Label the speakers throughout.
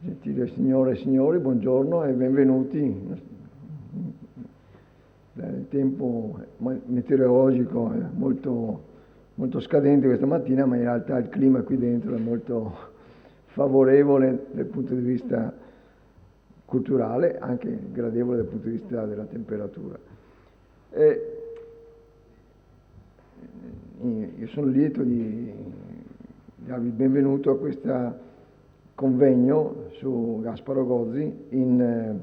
Speaker 1: Gentili signore e signori, buongiorno e benvenuti. Il tempo meteorologico è molto scadente questa mattina, ma in realtà il clima qui dentro è molto favorevole dal punto di vista culturale, anche gradevole dal punto di vista della temperatura. Io sono lieto di darvi il benvenuto a questo convegno su Gasparo Gozzi in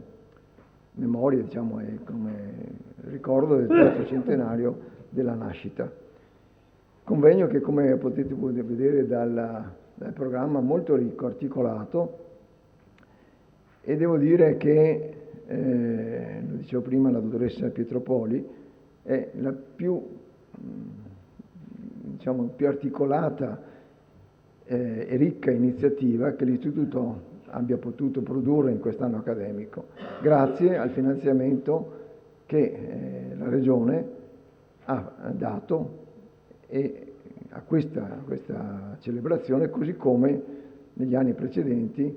Speaker 1: memoria, diciamo, e come ricordo del terzo centenario della nascita. Convegno che, come potete vedere dal programma, molto ricco, articolato, e devo dire che, lo dicevo prima la dottoressa Pietropoli, è la più articolata e ricca iniziativa che l'Istituto abbia potuto produrre in quest'anno accademico, grazie al finanziamento che la Regione ha dato a questa celebrazione, così come negli anni precedenti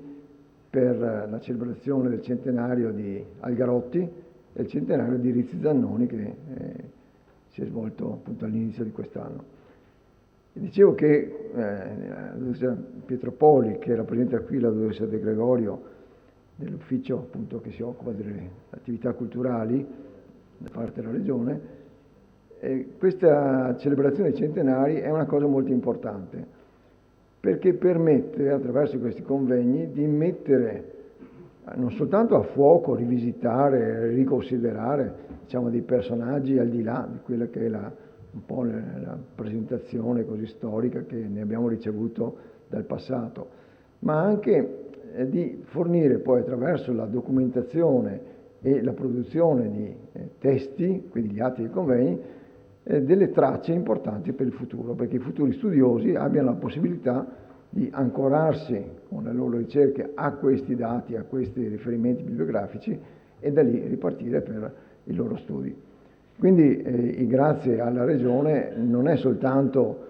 Speaker 1: per la celebrazione del centenario di Algarotti e il centenario di Rizzi Zannoni, che si è svolto appunto all'inizio di quest'anno. Dicevo che la dottoressa Pietropoli, che rappresenta qui la dottoressa De Gregorio dell'ufficio appunto che si occupa delle attività culturali da parte della Regione, questa celebrazione dei centenari è una cosa molto importante, perché permette attraverso questi convegni di mettere non soltanto a fuoco, rivisitare, riconsiderare, diciamo, dei personaggi al di là di quella che è un po' la presentazione così storica che ne abbiamo ricevuto dal passato, ma anche di fornire poi attraverso la documentazione e la produzione di testi, quindi gli atti dei convegni, delle tracce importanti per il futuro, perché i futuri studiosi abbiano la possibilità di ancorarsi con le loro ricerche a questi dati, a questi riferimenti bibliografici e da lì ripartire per i loro studi. Quindi grazie alla Regione non è soltanto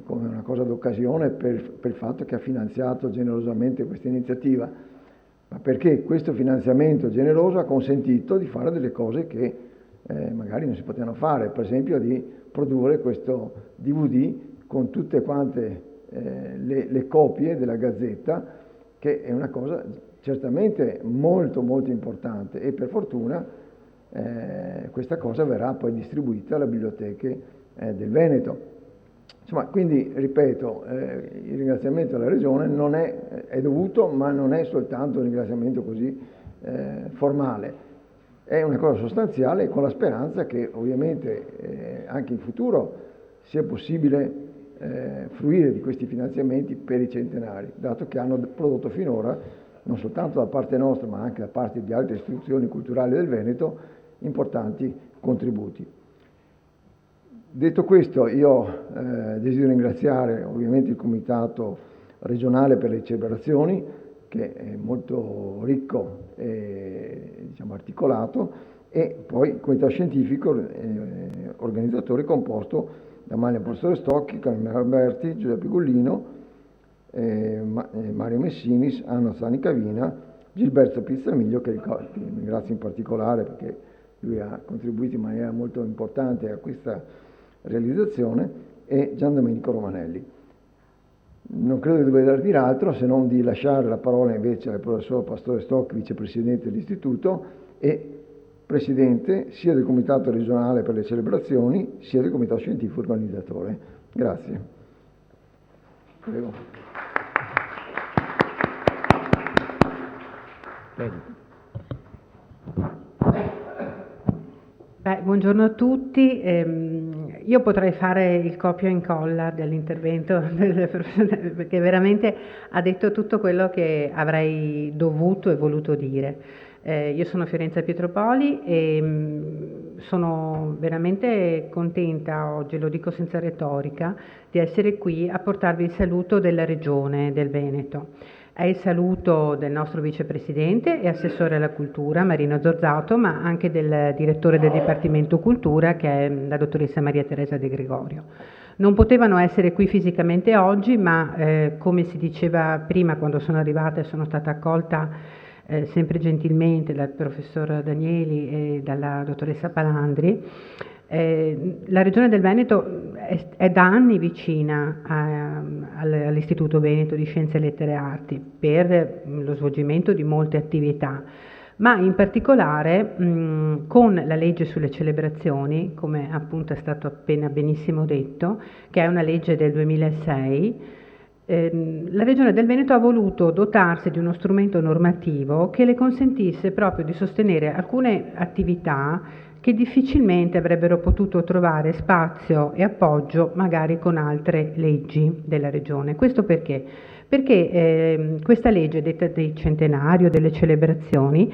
Speaker 1: come una cosa d'occasione per il fatto che ha finanziato generosamente questa iniziativa, ma perché questo finanziamento generoso ha consentito di fare delle cose che magari non si potevano fare, per esempio di produrre questo DVD con tutte quante le copie della Gazzetta, che è una cosa certamente molto importante, e per fortuna questa cosa verrà poi distribuita alle biblioteche del Veneto. Insomma, quindi, ripeto, il ringraziamento alla Regione non è dovuto, ma non è soltanto un ringraziamento così formale, è una cosa sostanziale, con la speranza che ovviamente anche in futuro sia possibile fruire di questi finanziamenti per i centenari, dato che hanno prodotto finora, non soltanto da parte nostra, ma anche da parte di altre istituzioni culturali del Veneto, importanti contributi. Detto questo, io desidero ringraziare ovviamente il Comitato regionale per le celebrazioni, che è molto ricco e articolato, e poi il Comitato scientifico organizzatore composto da Mario Pastore Stocchi, Carmelo Alberti, Giuseppe Gullino, Mario Messinis, Anna Zani Cavina, Gilberto Pizzamiglio, che ringrazio in particolare perché lui ha contribuito in maniera molto importante a questa realizzazione, e Gian Domenico Romanelli. Non credo di dover dire altro se non di lasciare la parola invece al professor Pastore Stocchi, vicepresidente dell'Istituto e presidente sia del Comitato regionale per le celebrazioni sia del Comitato scientifico organizzatore. Grazie. Prego.
Speaker 2: Buongiorno a tutti. Io potrei fare il copia e incolla dell'intervento perché veramente ha detto tutto quello che avrei dovuto e voluto dire. Io sono Fiorenza Pietropoli e sono veramente contenta oggi, lo dico senza retorica, di essere qui a portarvi il saluto della Regione del Veneto. È il saluto del nostro vicepresidente e assessore alla cultura Marino Zorzato, ma anche del direttore del Dipartimento Cultura, che è la dottoressa Maria Teresa De Gregorio. Non potevano essere qui fisicamente oggi, ma come si diceva prima, quando sono arrivata e sono stata accolta sempre gentilmente dal professor Danieli e dalla dottoressa Palandri, la Regione del Veneto è da anni vicina all'Istituto Veneto di Scienze, Lettere e Arti per lo svolgimento di molte attività, ma in particolare con la legge sulle celebrazioni, come appunto è stato appena benissimo detto, che è una legge del 2006, la Regione del Veneto ha voluto dotarsi di uno strumento normativo che le consentisse proprio di sostenere alcune attività che difficilmente avrebbero potuto trovare spazio e appoggio magari con altre leggi della Regione. Questo perché? Perché questa legge, detta del centenario, delle celebrazioni,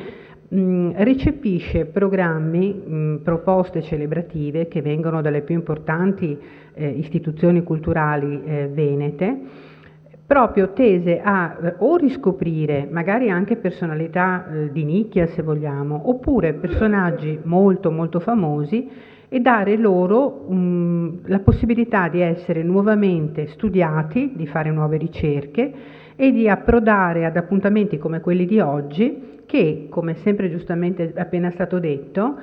Speaker 2: recepisce programmi, proposte celebrative che vengono dalle più importanti istituzioni culturali venete, proprio tese a o riscoprire magari anche personalità di nicchia, se vogliamo, oppure personaggi molto molto famosi e dare loro la possibilità di essere nuovamente studiati, di fare nuove ricerche e di approdare ad appuntamenti come quelli di oggi che, come sempre giustamente appena stato detto,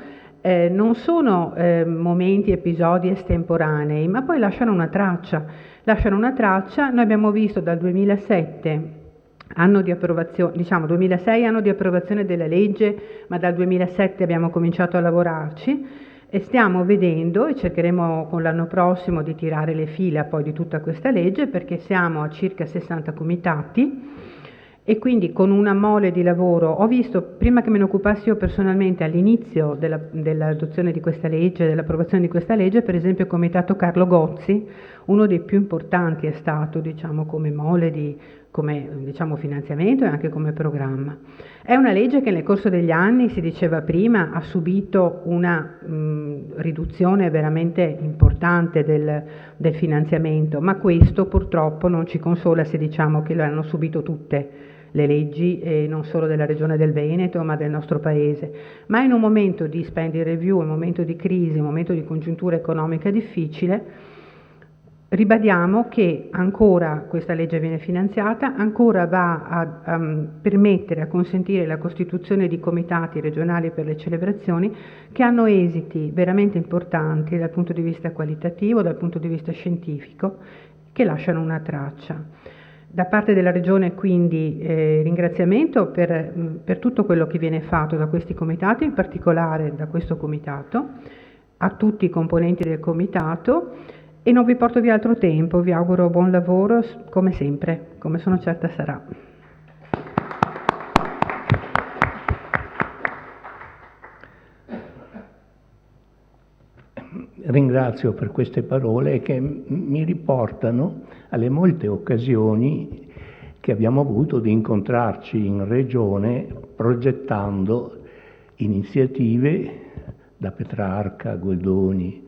Speaker 2: non sono momenti, episodi estemporanei, ma poi lasciano una traccia. Noi abbiamo visto dal 2007, anno di approvazione, diciamo 2006 anno di approvazione della legge, ma dal 2007 abbiamo cominciato a lavorarci e stiamo vedendo, e cercheremo con l'anno prossimo di tirare le fila poi di tutta questa legge, perché siamo a circa 60 comitati, e quindi con una mole di lavoro. Ho visto, prima che me ne occupassi io personalmente, all'inizio dell'adozione di questa legge, dell'approvazione di questa legge, per esempio il comitato Carlo Gozzi, uno dei più importanti è stato, diciamo, come mole come diciamo finanziamento e anche come programma. È una legge che nel corso degli anni, si diceva prima, ha subito una riduzione veramente importante del finanziamento, ma questo purtroppo non ci consola se diciamo che lo hanno subito tutte le leggi, non solo della Regione del Veneto, ma del nostro Paese. Ma in un momento di spending review, in un momento di crisi, in un momento di congiuntura economica difficile, ribadiamo che ancora questa legge viene finanziata, ancora va a permettere, a consentire la costituzione di comitati regionali per le celebrazioni che hanno esiti veramente importanti dal punto di vista qualitativo, dal punto di vista scientifico, che lasciano una traccia. Da parte della Regione quindi ringraziamento per tutto quello che viene fatto da questi comitati, in particolare da questo comitato, a tutti i componenti del comitato, e non vi porto via altro tempo, vi auguro buon lavoro come sempre, come sono certa sarà.
Speaker 3: Ringrazio per queste parole che mi riportano alle molte occasioni che abbiamo avuto di incontrarci in Regione progettando iniziative da Petrarca, a Goldoni,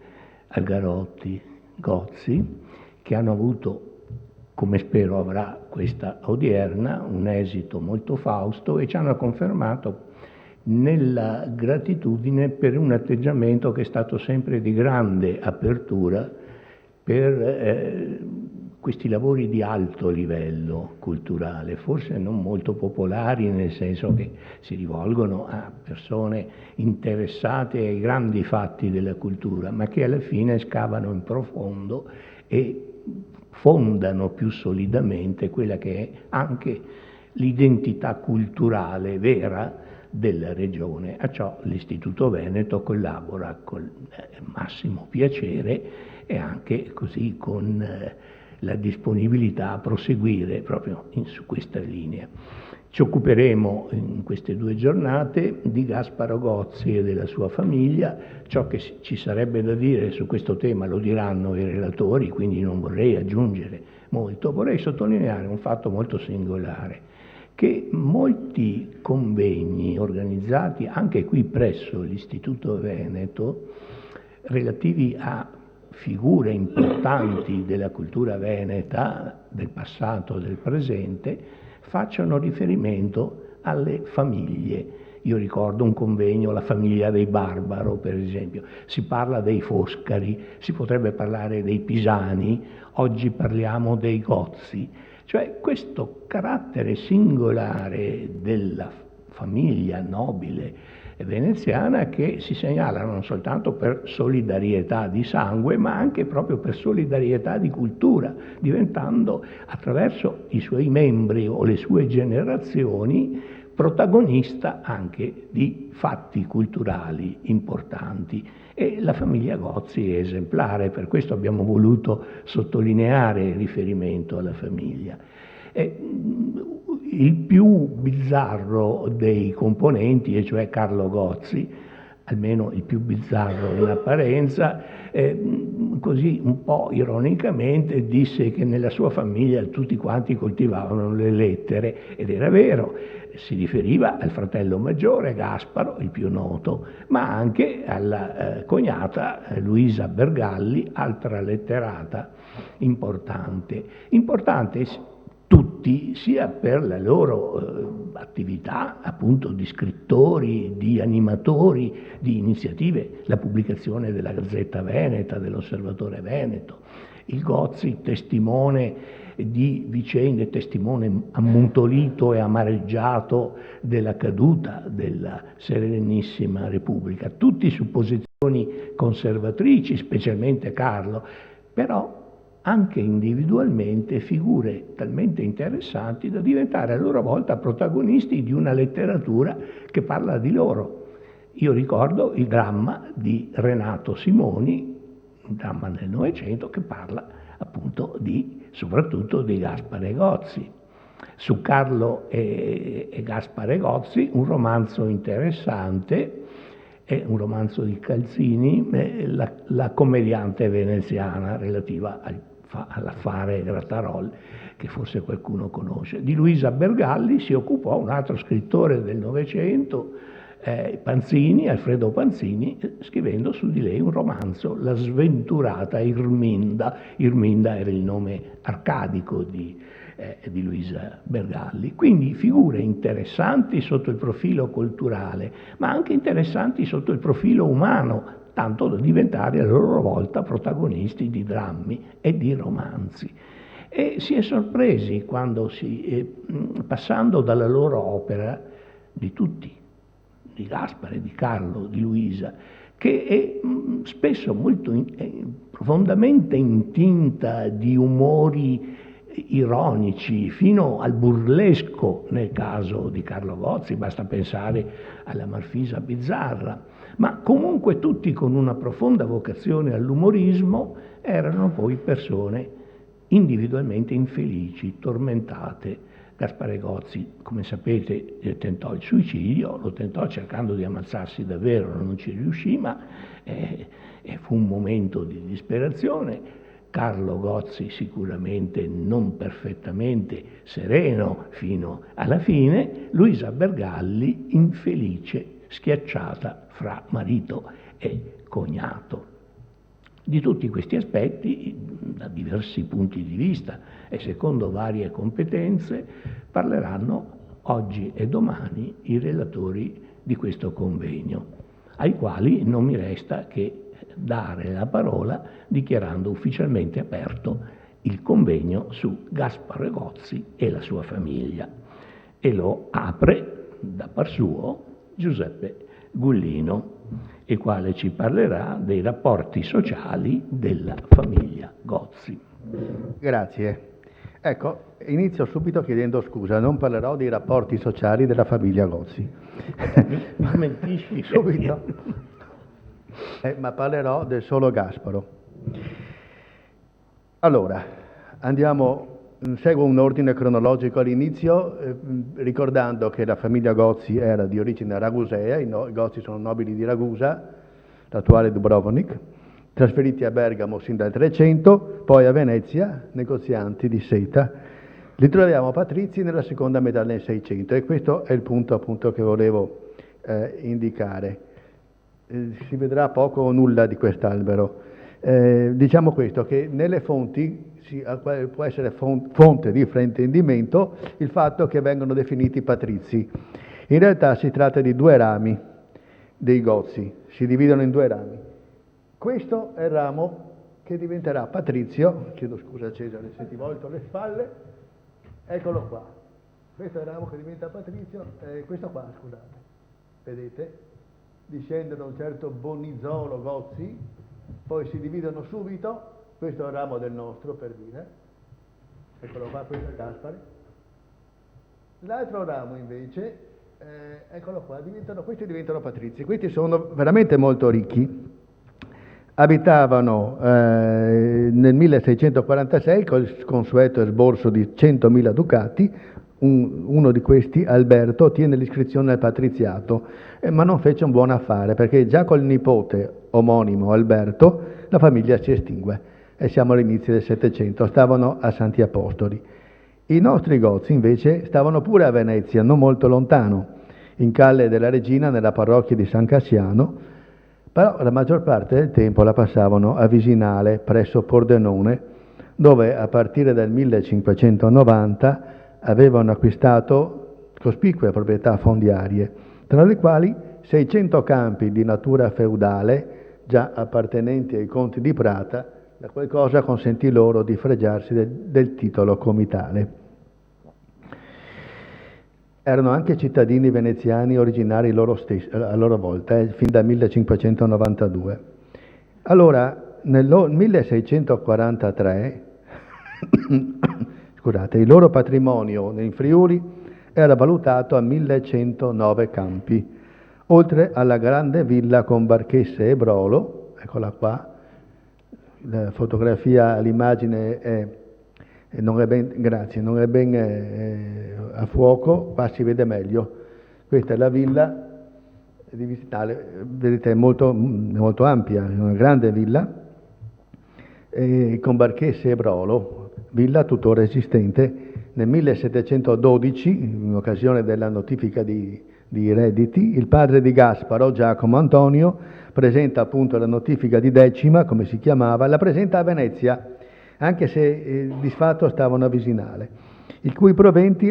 Speaker 3: Algarotti, Gozzi, che hanno avuto, come spero avrà questa odierna, un esito molto fausto e ci hanno confermato nella gratitudine per un atteggiamento che è stato sempre di grande apertura per questi lavori di alto livello culturale, forse non molto popolari, nel senso che si rivolgono a persone interessate ai grandi fatti della cultura, ma che alla fine scavano in profondo e fondano più solidamente quella che è anche l'identità culturale vera della Regione. A ciò l'Istituto Veneto collabora con massimo piacere e anche così con la disponibilità a proseguire proprio su questa linea. Ci occuperemo in queste 2 giornate di Gasparo Gozzi e della sua famiglia. Ciò che ci sarebbe da dire su questo tema lo diranno i relatori, quindi non vorrei aggiungere molto. Vorrei sottolineare un fatto molto singolare, che molti convegni organizzati anche qui presso l'Istituto Veneto relativi a figure importanti della cultura veneta, del passato e del presente, facciano riferimento alle famiglie Io ricordo un convegno, la famiglia dei Barbaro, per esempio. Si parla dei Foscari, si potrebbe parlare dei Pisani, oggi parliamo dei Gozzi. Cioè questo carattere singolare della famiglia nobile veneziana che si segnala non soltanto per solidarietà di sangue, ma anche proprio per solidarietà di cultura, diventando attraverso i suoi membri o le sue generazioni protagonista anche di fatti culturali importanti. E la famiglia Gozzi è esemplare, per questo abbiamo voluto sottolineare il riferimento alla famiglia. Il più bizzarro dei componenti, e cioè Carlo Gozzi, almeno il più bizzarro in apparenza, così un po' ironicamente disse che nella sua famiglia tutti quanti coltivavano le lettere, ed era vero. Si riferiva al fratello maggiore Gasparo, il più noto, ma anche alla cognata Luisa Bergalli, altra letterata importante. Tutti, sia per la loro attività appunto di scrittori, di animatori, di iniziative, la pubblicazione della Gazzetta Veneta, dell'Osservatore Veneto, il Gozzi testimone di vicende, testimone ammuntolito e amareggiato della caduta della Serenissima Repubblica, tutti su posizioni conservatrici, specialmente Carlo, però anche individualmente figure talmente interessanti da diventare a loro volta protagonisti di una letteratura che parla di loro. Io ricordo il dramma di Renato Simoni, un dramma del Novecento che parla appunto soprattutto di Gaspare Gozzi. Su Carlo e Gaspare Gozzi, un romanzo interessante, è un romanzo di Calzini, la commediante veneziana relativa all'affare Grattarol, che forse qualcuno conosce. Di Luisa Bergalli si occupò un altro scrittore del Novecento, Panzini, Alfredo Panzini, scrivendo su di lei un romanzo, La sventurata Irminda. Irminda era il nome arcadico di Luisa Bergalli. Quindi figure interessanti sotto il profilo culturale, ma anche interessanti sotto il profilo umano, tanto da diventare a loro volta protagonisti di drammi e di romanzi. E si è sorpresi quando passando dalla loro opera, di tutti, di Gaspare, di Carlo, di Luisa, che è spesso molto profondamente intinta di umori ironici, fino al burlesco nel caso di Carlo Gozzi, basta pensare alla Marfisa bizzarra, ma comunque tutti con una profonda vocazione all'umorismo, erano poi persone individualmente infelici, tormentate. Gaspare Gozzi, come sapete, tentò il suicidio, lo tentò cercando di ammazzarsi davvero, non ci riuscì, ma fu un momento di disperazione. Carlo Gozzi sicuramente non perfettamente sereno fino alla fine, Luisa Bergalli infelice, schiacciata fra marito e cognato. Di tutti questi aspetti, da diversi punti di vista e secondo varie competenze, parleranno oggi e domani i relatori di questo convegno, ai quali non mi resta che dare la parola dichiarando ufficialmente aperto il convegno su Gaspare Gozzi e la sua famiglia. E lo apre da par suo Giuseppe Gullino, il quale ci parlerà dei rapporti sociali della famiglia Gozzi.
Speaker 4: Grazie. Ecco, inizio subito chiedendo scusa, non parlerò dei rapporti sociali della famiglia Gozzi.
Speaker 3: Mi smentisci
Speaker 4: subito. Ma parlerò del solo Gasparo. Allora, seguo un ordine cronologico all'inizio, ricordando che la famiglia Gozzi era di origine ragusea, i Gozzi sono nobili di Ragusa, l'attuale Dubrovnik, trasferiti a Bergamo sin dal 300, poi a Venezia, negozianti di seta. Li troviamo patrizi nella seconda metà del 600 e questo è il punto appunto che volevo indicare. Si vedrà poco o nulla di quest'albero. Diciamo questo, che nelle fonti può essere fonte di fraintendimento il fatto che vengono definiti patrizi. In realtà si tratta di due rami dei Gozzi, si dividono in due rami. Questo è il ramo che diventerà patrizio, chiedo scusa a Cesare se ti volto le spalle, eccolo qua. Questo è il ramo che diventa patrizio, questo qua, scusate, vedete, discende da un certo Bonizzolo Gozzi, poi si dividono subito, questo è il ramo del nostro, per dire, eccolo qua, questo è Gaspare. L'altro ramo invece, eccolo qua, questi diventano patrizi, questi sono veramente molto ricchi. Abitavano nel 1646 col consueto esborso di 100.000 ducati, uno di questi, Alberto, ottiene l'iscrizione al patriziato, ma non fece un buon affare perché già col nipote omonimo Alberto la famiglia si estingue e siamo all'inizio del Settecento, stavano a Santi Apostoli. I nostri Gozzi invece stavano pure a Venezia, non molto lontano, in Calle della Regina, nella parrocchia di San Cassiano, però la maggior parte del tempo la passavano a Visinale, presso Pordenone, dove a partire dal 1590 avevano acquistato cospicue proprietà fondiarie, tra le quali 600 campi di natura feudale, già appartenenti ai conti di Prata, da quel cosa consentì loro di fregiarsi del titolo comitale. Erano anche cittadini veneziani originari loro stessi, a loro volta, fin dal 1592. Allora, nel 1643, scusate, il loro patrimonio in Friuli era valutato a 1109 campi, oltre alla grande villa con Barchesse e Brolo, eccola qua, la fotografia, l'immagine non è ben, grazie, non è ben a fuoco, qua si vede meglio. Questa è la villa di Visinale, vedete è molto ampia, è una grande villa, con Barchesse e Brolo, villa tuttora esistente. Nel 1712, in occasione della notifica di redditi, il padre di Gasparo, Giacomo Antonio, presenta appunto la notifica di decima, come si chiamava, la presenta a Venezia, anche se di fatto stavano a Visinale, i cui proventi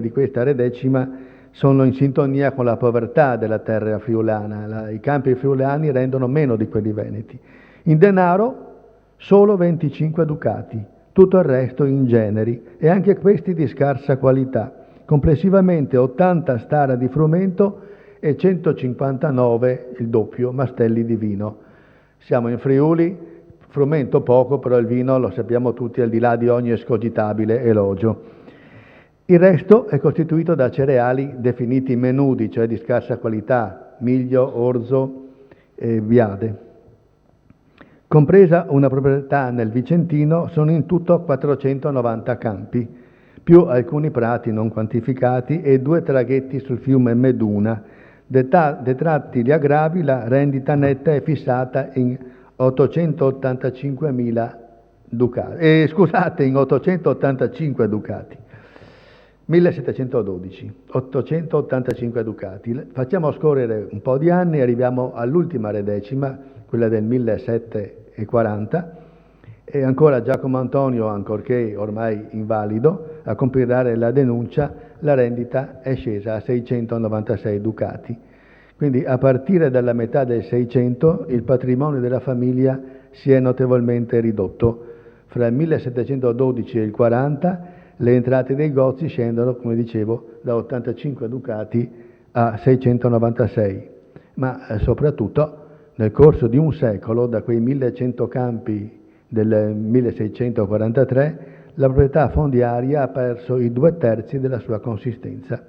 Speaker 4: di questa redecima sono in sintonia con la povertà della terra friulana. I campi friulani rendono meno di quelli veneti. In denaro solo 25 ducati, tutto il resto in generi, e anche questi di scarsa qualità. Complessivamente 80 stara di frumento e 159, il doppio, mastelli di vino. Siamo in Friuli, frumento poco, però il vino lo sappiamo tutti, al di là di ogni escogitabile elogio. Il resto è costituito da cereali definiti menudi, cioè di scarsa qualità, miglio, orzo e biade. Compresa una proprietà nel Vicentino, sono in tutto 490 campi, più alcuni prati non quantificati e 2 traghetti sul fiume Meduna. Detratti gli aggravi, la rendita netta è fissata in 885.000 ducati, in 885 ducati. 1712, 885 ducati. Facciamo scorrere un po' di anni, arriviamo all'ultima redecima, quella del 1740, e ancora Giacomo Antonio, ancorché ormai invalido, a compilare la denuncia, la rendita è scesa a 696 ducati. Quindi a partire dalla metà del 600 il patrimonio della famiglia si è notevolmente ridotto. Fra il 1712 e il 40 le entrate dei Gozzi scendono, come dicevo, da 85 ducati a 696, ma soprattutto nel corso di un secolo, da quei 1100 campi del 1643, la proprietà fondiaria ha perso i 2/3 della sua consistenza.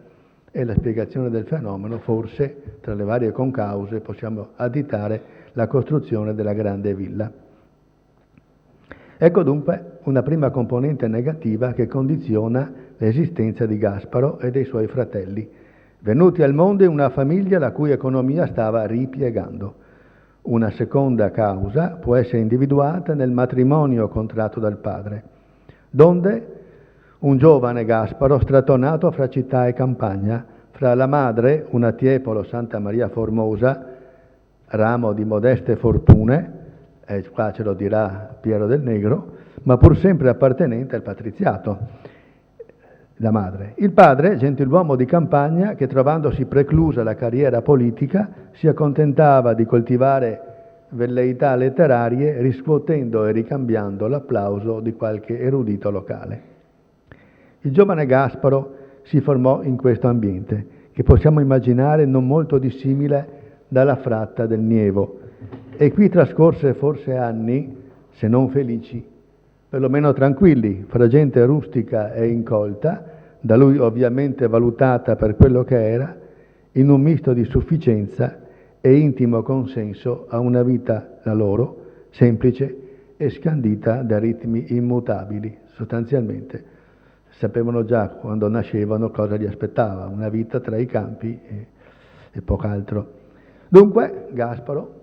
Speaker 4: E la spiegazione del fenomeno, forse, tra le varie concause, possiamo additare la costruzione della grande villa. Ecco dunque una prima componente negativa che condiziona l'esistenza di Gasparo e dei suoi fratelli, venuti al mondo in una famiglia la cui economia stava ripiegando. Una seconda causa può essere individuata nel matrimonio contratto dal padre, donde un giovane Gasparo strattonato fra città e campagna, fra la madre, una Tiepolo Santa Maria Formosa, ramo di modeste fortune, qua ce lo dirà Piero del Negro, ma pur sempre appartenente al patriziato. la madre. Il padre, gentiluomo di campagna, che trovandosi preclusa la carriera politica, si accontentava di coltivare velleità letterarie, riscuotendo e ricambiando l'applauso di qualche erudito locale. Il giovane Gasparo si formò in questo ambiente, che possiamo immaginare non molto dissimile dalla fratta del Nievo, e qui trascorse forse anni, se non felici, perlomeno tranquilli, fra gente rustica e incolta, da lui ovviamente valutata per quello che era, in un misto di sufficienza e intimo consenso a una vita, la loro, semplice e scandita da ritmi immutabili. Sostanzialmente sapevano già quando nascevano cosa li aspettava, una vita tra i campi e poco altro. Dunque, Gasparo,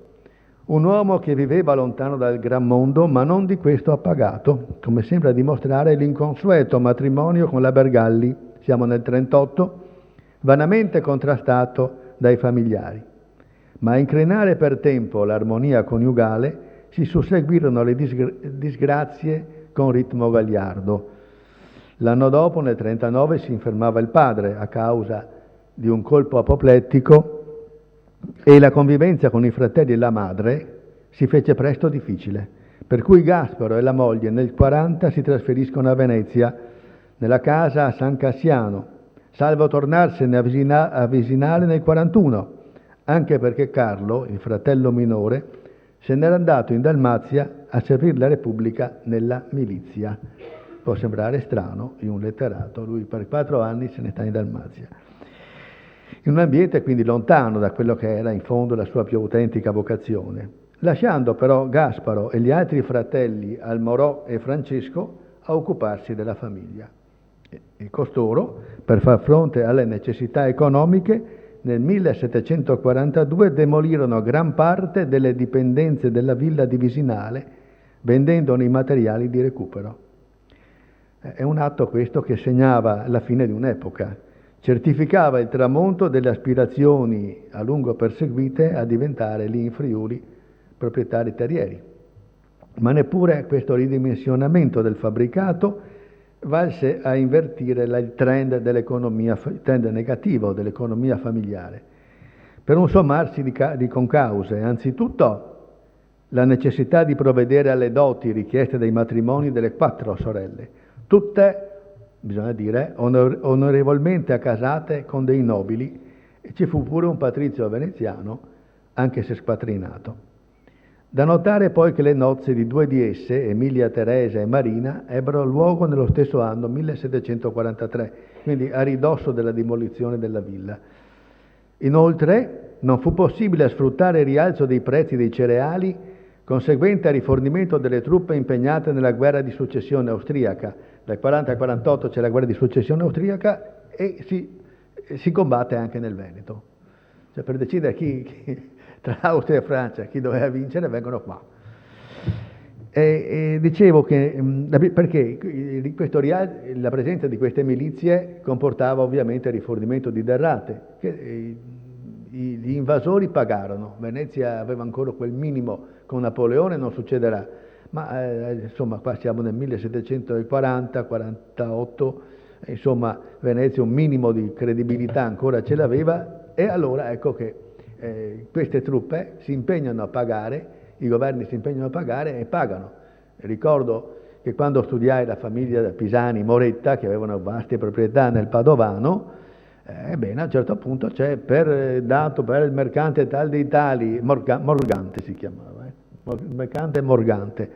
Speaker 4: un uomo che viveva lontano dal gran mondo, ma non di questo appagato, come sembra dimostrare l'inconsueto matrimonio con la Bergalli, siamo nel 1938, vanamente contrastato dai familiari. Ma a incrinare per tempo l'armonia coniugale si susseguirono le disgrazie con ritmo gagliardo. L'anno dopo, nel 1939, si infermava il padre a causa di un colpo apoplettico e la convivenza con i fratelli e la madre si fece presto difficile, per cui Gasparo e la moglie nel 1940 si trasferiscono a Venezia, nella casa a San Cassiano, salvo tornarsene a Visinale nel 1941, anche perché Carlo, il fratello minore, se n'era andato in Dalmazia a servire la Repubblica nella milizia. Può sembrare strano in un letterato, lui per 4 anni se ne sta in Dalmazia. In un ambiente quindi lontano da quello che era in fondo la sua più autentica vocazione, lasciando però Gasparo e gli altri fratelli Almorò e Francesco a occuparsi della famiglia. E costoro, per far fronte alle necessità economiche, nel 1742 demolirono gran parte delle dipendenze della villa di Visinale, vendendone i materiali di recupero. È un atto questo che segnava la fine di un'epoca, certificava il tramonto delle aspirazioni a lungo perseguite a diventare lì in Friuli proprietari terrieri. Ma neppure questo ridimensionamento del fabbricato valse a invertire il trend negativo dell'economia familiare, per un sommarsi di concause. Anzitutto la necessità di provvedere alle doti richieste dai matrimoni delle 4 sorelle, tutte, bisogna dire, onorevolmente accasate con dei nobili, e ci fu pure un patrizio veneziano, anche se squattrinato. Da notare poi che le nozze di 2 di esse, Emilia Teresa e Marina, ebbero luogo nello stesso anno, 1743, quindi a ridosso della demolizione della villa. Inoltre, non fu possibile sfruttare il rialzo dei prezzi dei cereali conseguente al rifornimento delle truppe impegnate nella guerra di successione austriaca. Dal 40 al 48 c'è la guerra di successione austriaca e si combatte anche nel Veneto. Cioè, per decidere chi tra Austria e Francia, chi doveva vincere, vengono qua. E dicevo che, perché la presenza di queste milizie comportava ovviamente il rifornimento di derrate, che gli invasori pagarono. Venezia aveva ancora quel minimo con Napoleone, non succederà. Ma insomma, qua siamo nel 1740-48, insomma, Venezia un minimo di credibilità ancora ce l'aveva, e allora ecco che queste truppe si impegnano a pagare, i governi si impegnano a pagare e pagano. Ricordo che quando studiai la famiglia Pisani Moretta, che avevano vaste proprietà nel Padovano, ebbene a un certo punto c'è dato per il mercante tal dei tali, Morgante si chiamava, mercante Morgante,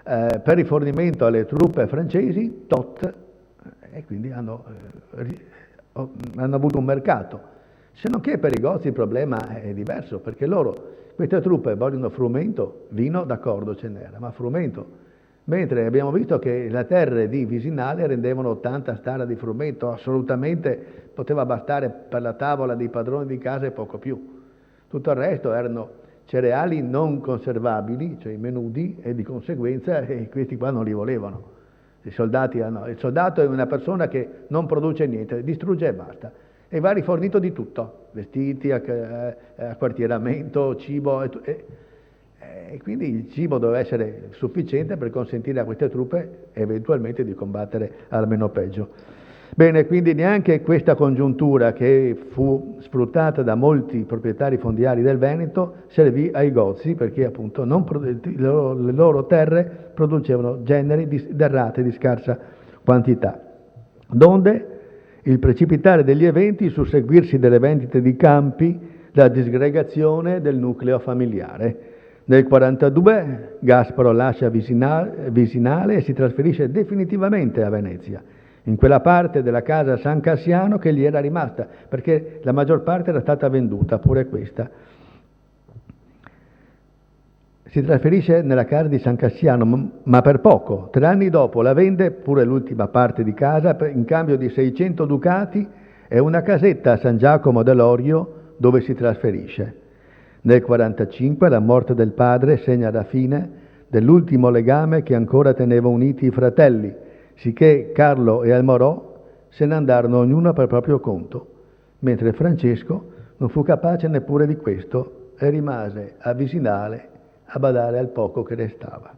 Speaker 4: per rifornimento alle truppe francesi, tot, e quindi hanno avuto un mercato. Se non che per i Gozzi il problema è diverso, perché queste truppe vogliono frumento, vino d'accordo ce n'era, ma frumento. Mentre abbiamo visto che le terre di Visinale rendevano 80 stara di frumento, assolutamente poteva bastare per la tavola dei padroni di casa e poco più. Tutto il resto erano cereali non conservabili, cioè i menudi, e di conseguenza questi qua non li volevano. Il soldato è una persona che non produce niente, distrugge e basta. E va rifornito di tutto, vestiti, acquartieramento, cibo, e quindi il cibo doveva essere sufficiente per consentire a queste truppe eventualmente di combattere almeno peggio. Bene, quindi neanche questa congiuntura, che fu sfruttata da molti proprietari fondiari del Veneto, servì ai Gozzi, perché appunto le loro terre producevano generi derrate di scarsa quantità. Donde il precipitare degli eventi, il susseguirsi delle vendite di campi, la disgregazione del nucleo familiare. Nel 1942 Gasparo lascia Visinale e si trasferisce definitivamente a Venezia, in quella parte della casa San Cassiano che gli era rimasta, perché la maggior parte era stata venduta, pure questa. Si trasferisce nella casa di San Cassiano, ma per poco. 3 anni dopo la vende, pure l'ultima parte di casa, in cambio di 600 ducati e una casetta a San Giacomo dell'Orio, dove si trasferisce. Nel 1945 la morte del padre segna la fine dell'ultimo legame che ancora teneva uniti i fratelli, sicché Carlo e Almorò se ne andarono ognuno per proprio conto, mentre Francesco non fu capace neppure di questo e rimase a Visinale a badare al poco che restava.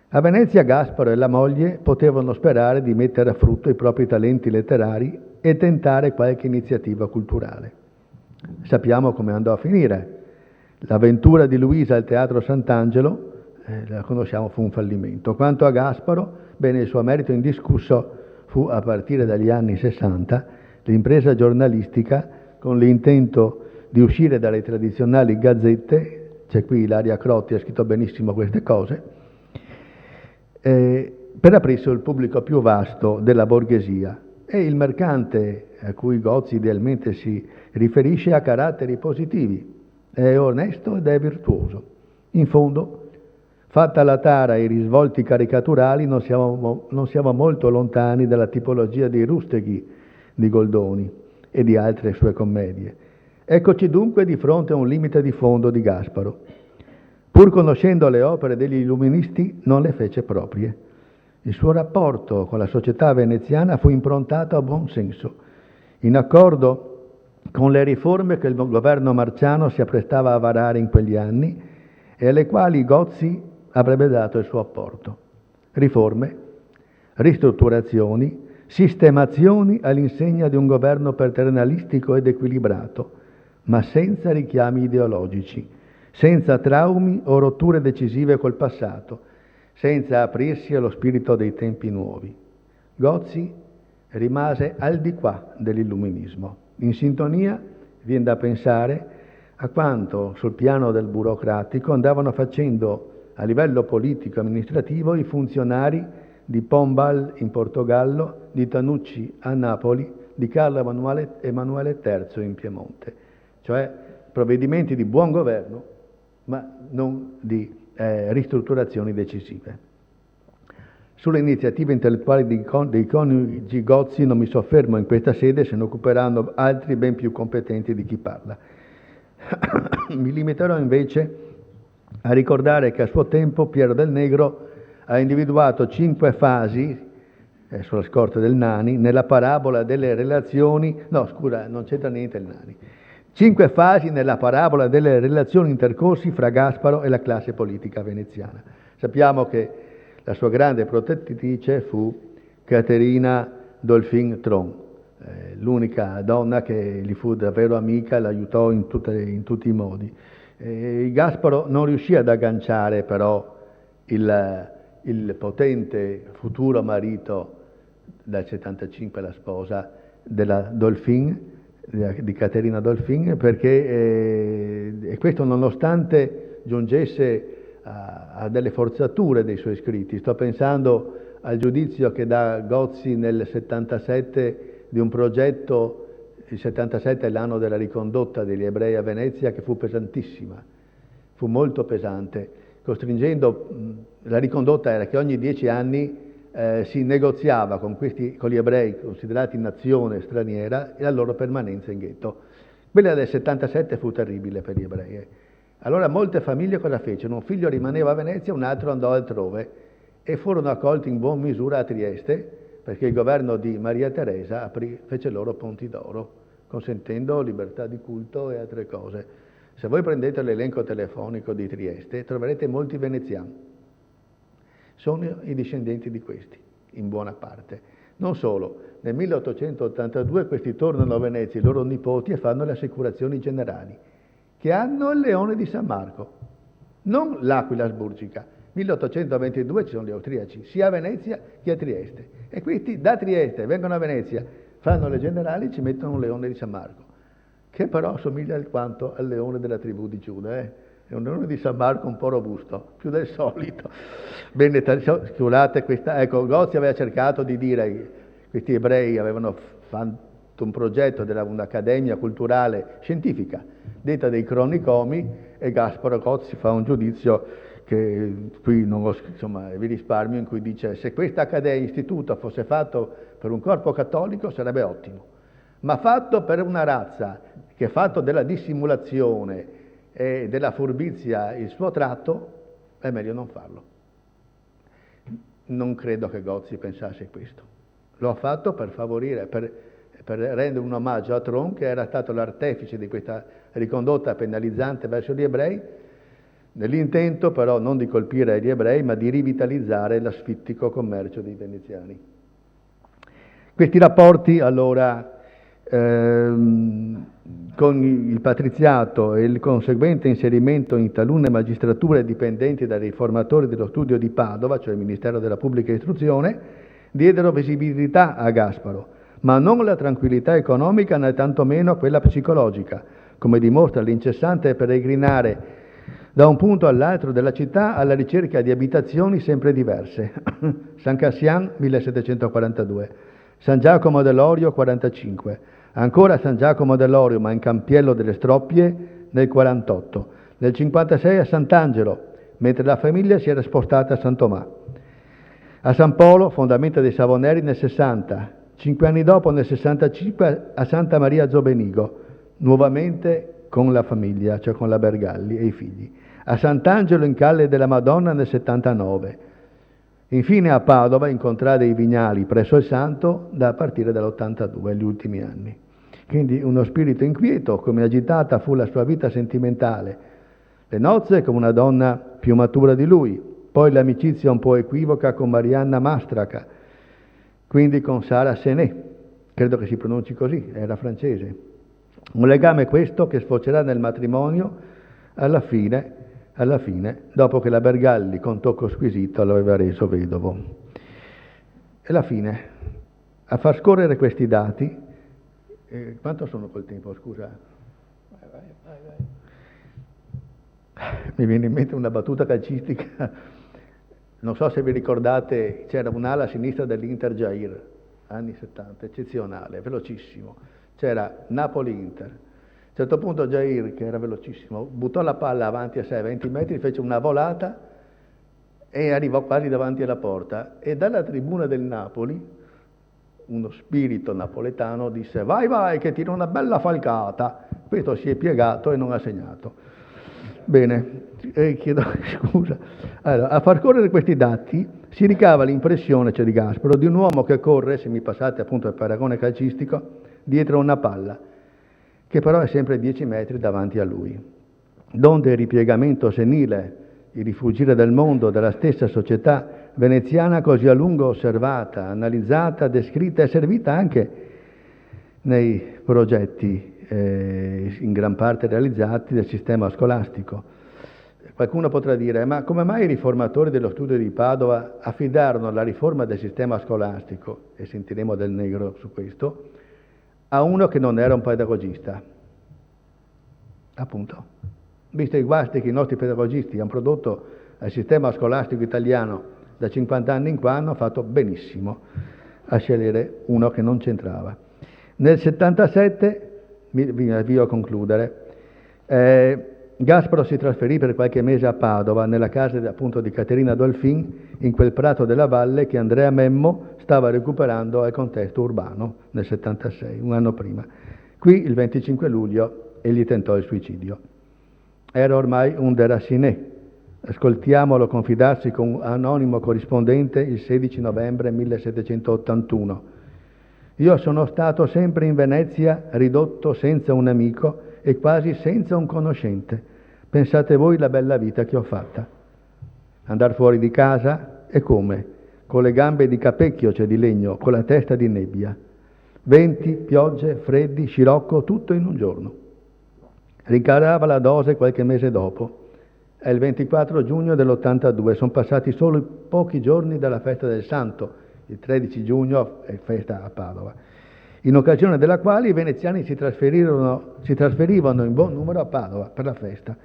Speaker 4: A Venezia Gasparo e la moglie potevano sperare di mettere a frutto i propri talenti letterari e tentare qualche iniziativa culturale. Sappiamo come andò a finire. L'avventura di Luisa al Teatro Sant'Angelo, la conosciamo, fu un fallimento. Quanto a Gasparo, bene, il suo merito indiscusso fu, a partire dagli anni 60, l'impresa giornalistica con l'intento di uscire dalle tradizionali gazzette. C'è qui Ilaria Crotti, ha scritto benissimo queste cose, per aprirsi al pubblico più vasto della borghesia. E il mercante a cui Gozzi idealmente si riferisce ha caratteri positivi, è onesto ed è virtuoso. In fondo, fatta la tara e i risvolti caricaturali, non siamo molto lontani dalla tipologia dei rusteghi di Goldoni e di altre sue commedie. Eccoci dunque di fronte a un limite di fondo di Gasparo. Pur conoscendo le opere degli illuministi, non le fece proprie. Il suo rapporto con la società veneziana fu improntato a buon senso, in accordo con le riforme che il governo Marciano si apprestava a varare in quegli anni e alle quali Gozzi avrebbe dato il suo apporto. Riforme, ristrutturazioni, sistemazioni all'insegna di un governo paternalistico ed equilibrato, ma senza richiami ideologici, senza traumi o rotture decisive col passato, senza aprirsi allo spirito dei tempi nuovi. Gozzi rimase al di qua dell'illuminismo, in sintonia, viene da pensare, a quanto sul piano del burocratico andavano facendo a livello politico-amministrativo i funzionari di Pombal in Portogallo, di Tanucci a Napoli, di Carlo Emanuele III in Piemonte, cioè provvedimenti di buon governo, ma non di ristrutturazioni decisive. Sulle iniziative intellettuali dei coniugi Gozzi non mi soffermo in questa sede, se ne occuperanno altri ben più competenti di chi parla. Mi limiterò invece a ricordare che a suo tempo Piero del Negro ha individuato 5 fasi, sulla scorta del Nani, nella parabola delle relazioni, no scusa, non c'entra niente il Nani, 5 fasi nella parabola delle relazioni intercorsi fra Gasparo e la classe politica veneziana. Sappiamo che la sua grande protettrice fu Caterina Dolfin Tron, l'unica donna che gli fu davvero amica e l'aiutò in tutti i modi. Gasparo non riuscì ad agganciare però il potente futuro marito dal 75, la sposa della Dolfin, di Caterina Dolfin, perché e questo nonostante giungesse a delle forzature dei suoi scritti. Sto pensando al giudizio che dà Gozzi nel 77 di un progetto, il 77 è l'anno della ricondotta degli ebrei a Venezia, che fu pesantissima, fu molto pesante, costringendo, la ricondotta era che ogni 10 anni si negoziava con gli ebrei considerati nazione straniera e la loro permanenza in ghetto. Quella del 77 fu terribile per gli ebrei. Allora molte famiglie cosa fecero? Un figlio rimaneva a Venezia, un altro andò altrove e furono accolti in buona misura a Trieste, perché il governo di Maria Teresa fece loro ponti d'oro, consentendo libertà di culto e altre cose. Se voi prendete l'elenco telefonico di Trieste, troverete molti veneziani. Sono i discendenti di questi, in buona parte. Non solo, nel 1882 questi tornano a Venezia, i loro nipoti, e fanno le assicurazioni generali, che hanno il leone di San Marco, non l'Aquila asburgica. 1822 ci sono gli austriaci, sia a Venezia che a Trieste. E questi da Trieste vengono a Venezia, fanno le generali, ci mettono un leone di San Marco, che però assomiglia alquanto al leone della tribù di Giuda. È un leone di San Marco un po' robusto, più del solito. Bene, scusate, ecco, Gozzi aveva cercato di dire, questi ebrei avevano fatto un progetto un'accademia culturale scientifica, detta dei cronicomi, e Gasparo Gozzi fa un giudizio che qui non ho, insomma, vi risparmio, in cui dice: se questa accademia, istituto, fosse fatto per un corpo cattolico sarebbe ottimo, ma fatto per una razza che ha fatto della dissimulazione e della furbizia il suo tratto, è meglio non farlo. Non credo che Gozzi pensasse questo. Lo ha fatto per favorire, per rendere un omaggio a Tron, che era stato l'artefice di questa ricondotta penalizzante verso gli ebrei, nell'intento però non di colpire gli ebrei, ma di rivitalizzare l'asfittico commercio dei veneziani. Questi rapporti, allora, con il patriziato e il conseguente inserimento in talune magistrature dipendenti dai riformatori dello studio di Padova, cioè il Ministero della Pubblica Istruzione, diedero visibilità a Gasparo, ma non la tranquillità economica né tantomeno quella psicologica, come dimostra l'incessante peregrinare da un punto all'altro della città alla ricerca di abitazioni sempre diverse. San Cassian 1742, San Giacomo dell'Orio 45, ancora San Giacomo dell'Orio ma in Campiello delle Stroppie nel 48, nel 56 a Sant'Angelo, mentre la famiglia si era spostata a San Tomà. A San Polo, fondamento dei Savoneri nel 60, 5 anni dopo nel 65 a Santa Maria Zobenigo, nuovamente con la famiglia, cioè con la Bergalli e i figli. A Sant'Angelo in Calle della Madonna nel 79. Infine a Padova incontrare i Vignali presso il Santo da partire dall'82, gli ultimi anni. Quindi uno spirito inquieto, come agitata fu la sua vita sentimentale. Le nozze con una donna più matura di lui, poi l'amicizia un po' equivoca con Marianna Mastraca, quindi con Sara Sené, credo che si pronunci così, era francese. Un legame questo che sfocerà nel matrimonio alla fine, dopo che la Bergalli con tocco squisito lo aveva reso vedovo. E alla fine, a far scorrere questi dati, quanto sono col tempo, scusa? Vai. Mi viene in mente una battuta calcistica, non so se vi ricordate, c'era un'ala a sinistra dell'Inter Jair, anni 70, eccezionale, velocissimo, c'era Napoli-Inter. A un certo punto Jair, che era velocissimo, buttò la palla avanti a sé 20 metri, fece una volata e arrivò quasi davanti alla porta, e dalla tribuna del Napoli uno spirito napoletano disse: vai che tira una bella falcata. Questo si è piegato e non ha segnato. Bene, chiedo scusa. Allora, a far correre questi dati si ricava l'impressione, cioè di Gasparo, di un uomo che corre, se mi passate appunto il paragone calcistico, dietro una palla, che però è sempre 10 metri davanti a lui. Donde il ripiegamento senile, il rifugire del mondo, della stessa società veneziana così a lungo osservata, analizzata, descritta e servita anche nei progetti in gran parte realizzati del sistema scolastico. Qualcuno potrà dire: ma come mai i riformatori dello studio di Padova affidarono la riforma del sistema scolastico, e sentiremo del Negro su questo, a uno che non era un pedagogista? Appunto, visto i guasti che i nostri pedagogisti hanno prodotto al sistema scolastico italiano da 50 anni in qua, hanno fatto benissimo a scegliere uno che non c'entrava. Nel 77, mi avvio a concludere, Gasparo si trasferì per qualche mese a Padova, nella casa appunto di Caterina Dolfin, in quel prato della valle che Andrea Memmo stava recuperando al contesto urbano nel 76, un anno prima. Qui, il 25 luglio, egli tentò il suicidio. Era ormai un déraciné. Ascoltiamolo confidarsi con un anonimo corrispondente il 16 novembre 1781. Io sono stato sempre in Venezia ridotto senza un amico e quasi senza un conoscente. Pensate voi la bella vita che ho fatta. Andar fuori di casa e come? con le gambe di capecchio, cioè di legno, con la testa di nebbia. Venti, piogge, freddi, scirocco, tutto in un giorno. Ricarava la dose qualche mese dopo. È il 24 giugno dell'82, sono passati solo pochi giorni dalla festa del Santo, il 13 giugno è festa a Padova, in occasione della quale i veneziani si trasferivano in buon numero a Padova per la festa.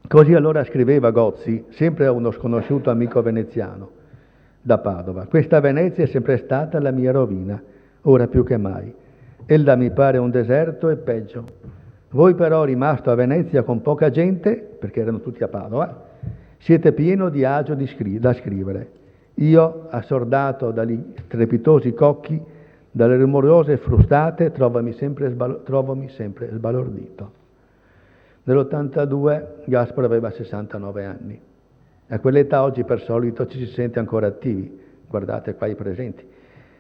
Speaker 4: Così allora scriveva Gozzi, sempre a uno sconosciuto amico veneziano da Padova: questa Venezia è sempre stata la mia rovina, ora più che mai. Ella mi pare un deserto e peggio. Voi però, rimasto a Venezia con poca gente, perché erano tutti a Padova, siete pieno di agio da scrivere. Io, assordato dagli strepitosi cocchi, dalle rumorose frustate, trovomi sempre sbalordito. Nell'82 Gasparo aveva 69 anni. A quell'età oggi per solito ci si sente ancora attivi, guardate qua i presenti,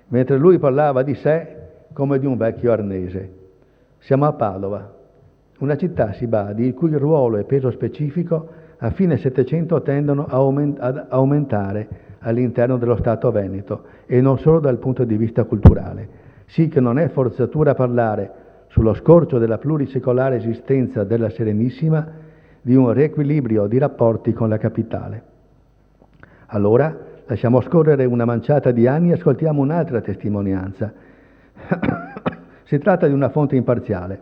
Speaker 4: mentre lui parlava di sé come di un vecchio arnese. Siamo a Padova, una città, si badi, il cui ruolo e peso specifico a fine Settecento tendono ad aumentare all'interno dello Stato veneto, e non solo dal punto di vista culturale, sì che non è forzatura parlare, sullo scorcio della plurisecolare esistenza della Serenissima, di un riequilibrio di rapporti con la capitale. Allora lasciamo scorrere una manciata di anni e ascoltiamo un'altra testimonianza. Si tratta di una fonte imparziale.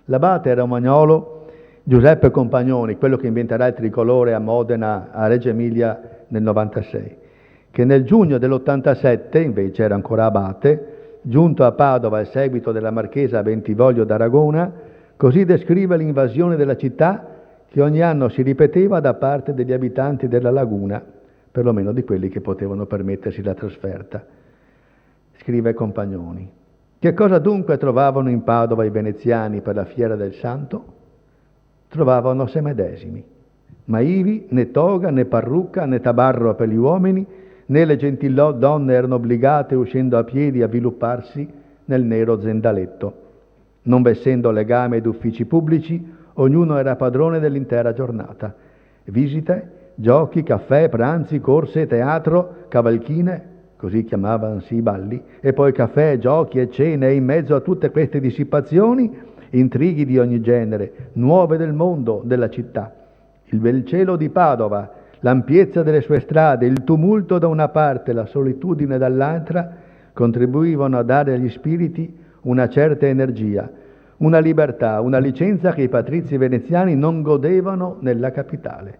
Speaker 4: L'abate romagnolo Giuseppe Compagnoni, quello che inventerà il tricolore a Modena, a Reggio Emilia nel 96, che nel giugno dell'87 invece era ancora abate, giunto a Padova a seguito della marchesa Bentivoglio d'Aragona, così descrive l'invasione della città che ogni anno si ripeteva da parte degli abitanti della laguna, perlomeno di quelli che potevano permettersi la trasferta. Scrive Compagnoni: che cosa dunque trovavano in Padova i veneziani per la fiera del Santo? Trovavano se medesimi, ma ivi né toga, né parrucca, né tabarro per gli uomini, né le gentilò donne erano obbligate, uscendo a piedi, a vilupparsi nel nero zendaletto. Non vessendo legame d'uffici pubblici, ognuno era padrone dell'intera giornata. Visite, giochi, caffè, pranzi, corse, teatro, cavalchine, così chiamavansi i balli, e poi caffè, giochi e cene, e in mezzo a tutte queste dissipazioni, intrighi di ogni genere, nuove del mondo, della città. Il bel cielo di Padova, l'ampiezza delle sue strade, il tumulto da una parte, la solitudine dall'altra, contribuivano a dare agli spiriti una certa energia, una libertà, una licenza che i patrizi veneziani non godevano nella capitale.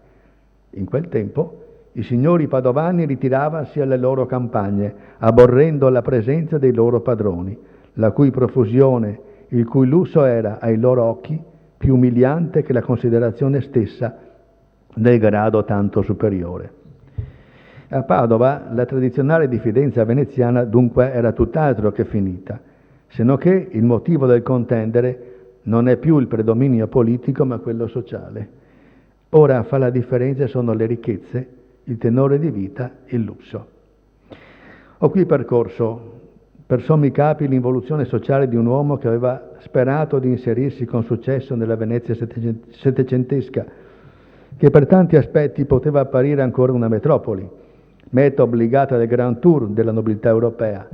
Speaker 4: In quel tempo i signori padovani ritiravasi alle loro campagne, aborrendo la presenza dei loro padroni, la cui profusione, il cui lusso era, ai loro occhi, più umiliante che la considerazione stessa del grado tanto superiore. A Padova la tradizionale diffidenza veneziana dunque era tutt'altro che finita, se non che il motivo del contendere non è più il predominio politico ma quello sociale. Ora a fare la differenza sono le ricchezze, il tenore di vita, il lusso. Ho qui percorso per sommi capi l'involuzione sociale di un uomo che aveva sperato di inserirsi con successo nella Venezia settecentesca, che per tanti aspetti poteva apparire ancora una metropoli, meta obbligata del Grand Tour della nobiltà europea.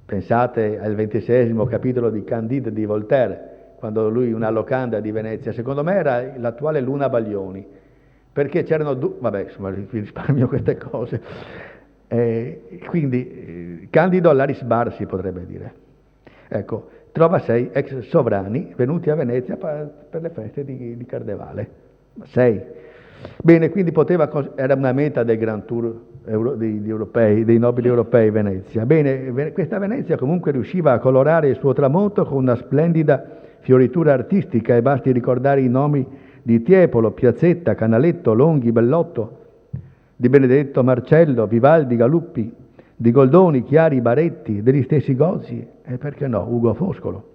Speaker 4: Pensate al 26° capitolo di Candide di Voltaire, quando lui, una locanda di Venezia, secondo me era l'attuale Luna Baglioni, perché c'erano vabbè, insomma, vi risparmio queste cose. Quindi Candido all'Aris Bar si potrebbe dire. Ecco, trova 6 ex sovrani venuti a Venezia per le feste di Carnevale. 6. Bene, quindi era una meta del Grand Tour dei nobili europei Venezia. Bene, questa Venezia comunque riusciva a colorare il suo tramonto con una splendida fioritura artistica, e basti ricordare i nomi di Tiepolo, Piazzetta, Canaletto, Longhi, Bellotto, di Benedetto Marcello, Vivaldi, Galuppi, di Goldoni, Chiari, Baretti, degli stessi Gozzi, e perché no, Ugo Foscolo.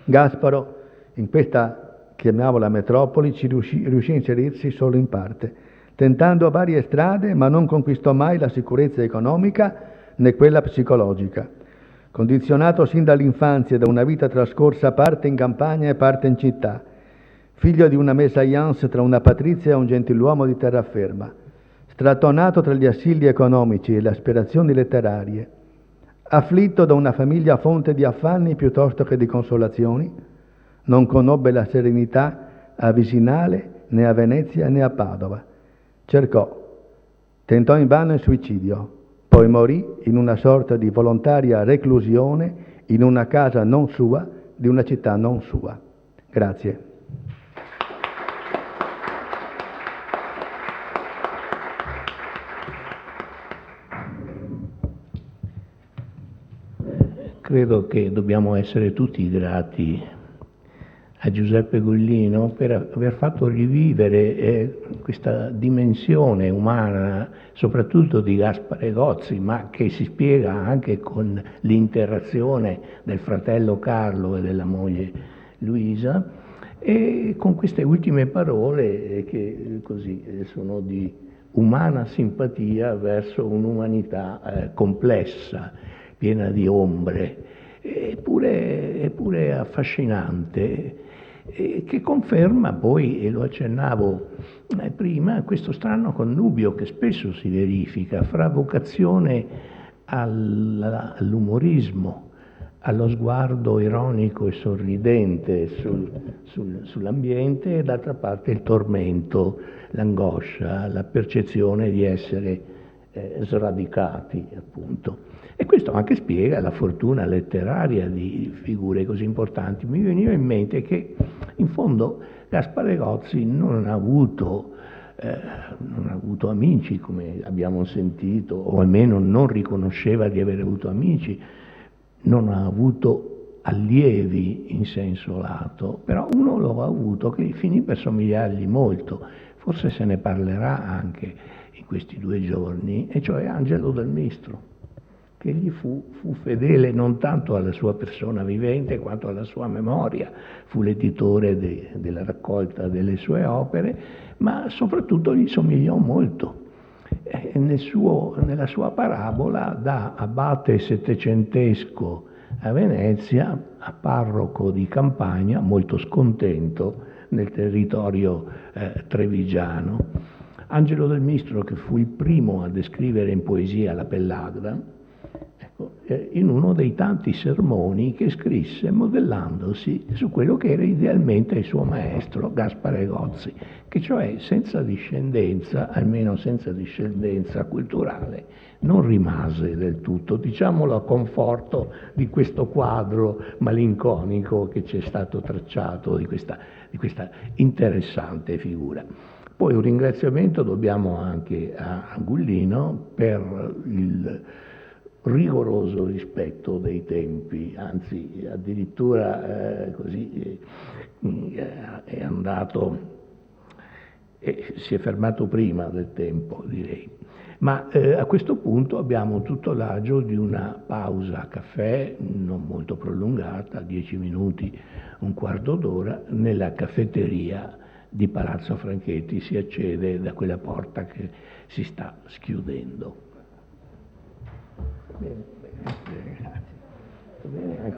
Speaker 4: Gasparo, in questa, chiamiamola metropoli, ci riuscì a inserirsi solo in parte, tentando varie strade, ma non conquistò mai la sicurezza economica né quella psicologica. Condizionato sin dall'infanzia da una vita trascorsa parte in campagna e parte in città, figlio di una mésalliance tra una patrizia e un gentiluomo di terraferma, strattonato tra gli assilli economici e le aspirazioni letterarie, afflitto da una famiglia fonte di affanni piuttosto che di consolazioni, non conobbe la serenità a Visinale, né a Venezia, né a Padova. Tentò invano il suicidio, poi morì in una sorta di volontaria reclusione in una casa non sua, di una città non sua. Grazie.
Speaker 3: Credo che dobbiamo essere tutti grati a Giuseppe Gullino per aver fatto rivivere questa dimensione umana, soprattutto di Gaspare Gozzi, ma che si spiega anche con l'interazione del fratello Carlo e della moglie Luisa, e con queste ultime parole che così sono di umana simpatia verso un'umanità complessa, piena di ombre, eppure affascinante, che conferma poi, e lo accennavo prima, questo strano connubio che spesso si verifica fra vocazione all'umorismo, allo sguardo ironico e sorridente sull'ambiente, e d'altra parte il tormento, l'angoscia, la percezione di essere sradicati, appunto. E questo anche spiega la fortuna letteraria di figure così importanti. Mi veniva in mente che, in fondo, Gaspare Gozzi non ha avuto amici, come abbiamo sentito, o almeno non riconosceva di aver avuto amici, non ha avuto allievi in senso lato, però uno lo ha avuto che finì per somigliargli molto, forse se ne parlerà anche in questi 2 giorni, e cioè Angelo Dal Mistro, che gli fu fedele non tanto alla sua persona vivente quanto alla sua memoria, fu l'editore della raccolta delle sue opere, ma soprattutto gli somigliò molto. Nella sua parabola, da abate settecentesco a Venezia a parroco di campagna, molto scontento nel territorio trevigiano. Angelo Dal Mistro, che fu il primo a descrivere in poesia la pellagra, in uno dei tanti sermoni che scrisse modellandosi su quello che era idealmente il suo maestro Gaspare Gozzi, che cioè senza discendenza, almeno senza discendenza culturale, non rimase del tutto, diciamolo a conforto di questo quadro malinconico che ci è stato tracciato di questa interessante figura. Poi un ringraziamento dobbiamo anche a Gullino per il rigoroso rispetto dei tempi, anzi addirittura è andato e si è fermato prima del tempo, direi. Ma a questo punto abbiamo tutto l'agio di una pausa caffè non molto prolungata, 10 minuti, un quarto d'ora, nella caffetteria di Palazzo Franchetti. Si accede da quella porta che si sta schiudendo. Bene, grazie. Bene,